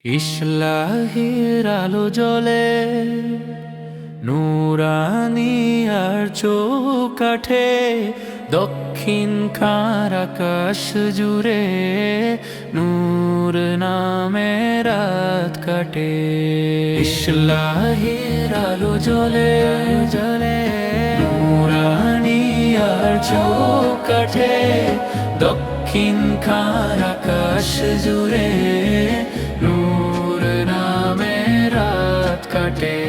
ইসলাহির আলো জ্বলে নুরানি আর চৌকাঠে দক্ষিণ কার আকাশ জুড়ে নূর নামে রাত কাটে। ইসলাহির আলো জ্বলে জ্বলে নুরানি আর চৌকাঠে দক্ষিণ কার আকাশ জুড়ে নূর নামে রাত কাটে।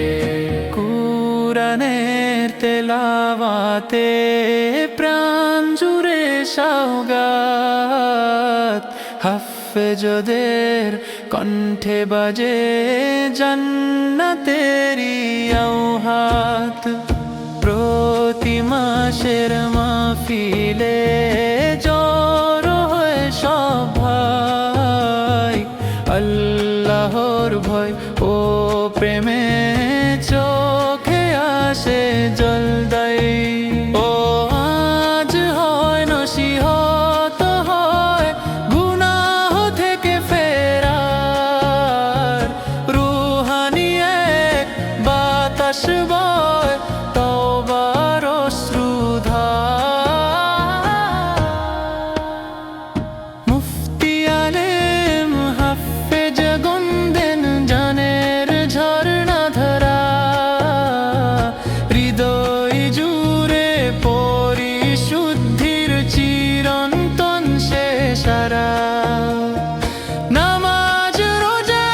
কুরআনের তেলাওয়াতে প্রাণ জুড়ে সওগাত, হাফেজদের কণ্ঠে বাজে জান্নাতেরি আওহাত। প্রতি মাসের মাহফিলে জড়ো হয়ে সব ভাই, আল্লাহর ভয় ও প্রেমে চোখে আসে জলদাই। ও আজ হয় নসিহত হয় গুনাহ থেকে ফেরার, রুহানি এক বাতাস বয় তওবার অশ্রুধার। মুফতি আলেম হাফেজ গন্দেন জানের ঝর্ণা ধারা, হৃদয় জুড়ে পরিশুদ্ধির চিরন্তন সে সারা। নামাজ রোজা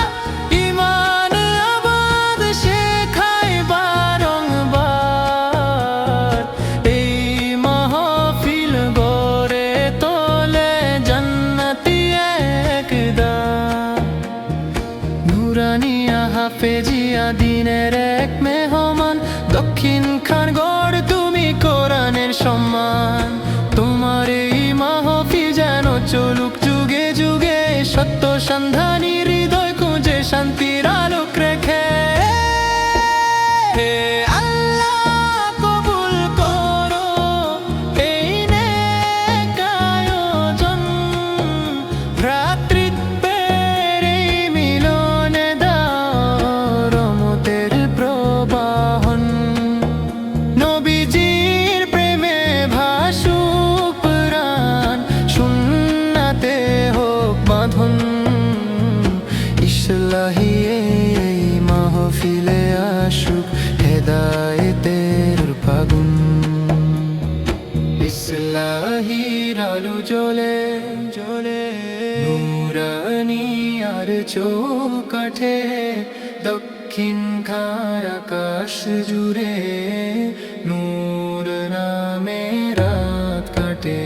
ঈমান আবাদ শেখায় বারংবার, এই মাহফিল গড়ে তোলে জান্নাতি একদার। নুরানিয়া হাফেজিয়া দিনের এক মেহমান, দক্ষিণ খান গড় তুমি কোরআনের সম্মান। তোমার এই মাহফিল যেন চলুক যুগে যুগে, সত্য সন্ধানী হৃদয় খুঁজে শান্তির আলোক রেখে। হে আল্লাহ কবুল করো এই নেক আয়োজন, ভ্রাতৃত্বের এই মিলনে দাও রহমতের প্রবাহন। নবীজির প্রেমে ভাসুক প্রাণ, সুন্নাতে হোক বাঁধন। ইসলাহি এই মাহফিলে আসুক হেদায়েতের ফাগুন। ইসলাহির আলো জ্বলে জ্বলে নুরানি আর চৌকাঠে দক্ষিণ খার আকাশ জুড়ে নূর নামে রাত কাটে।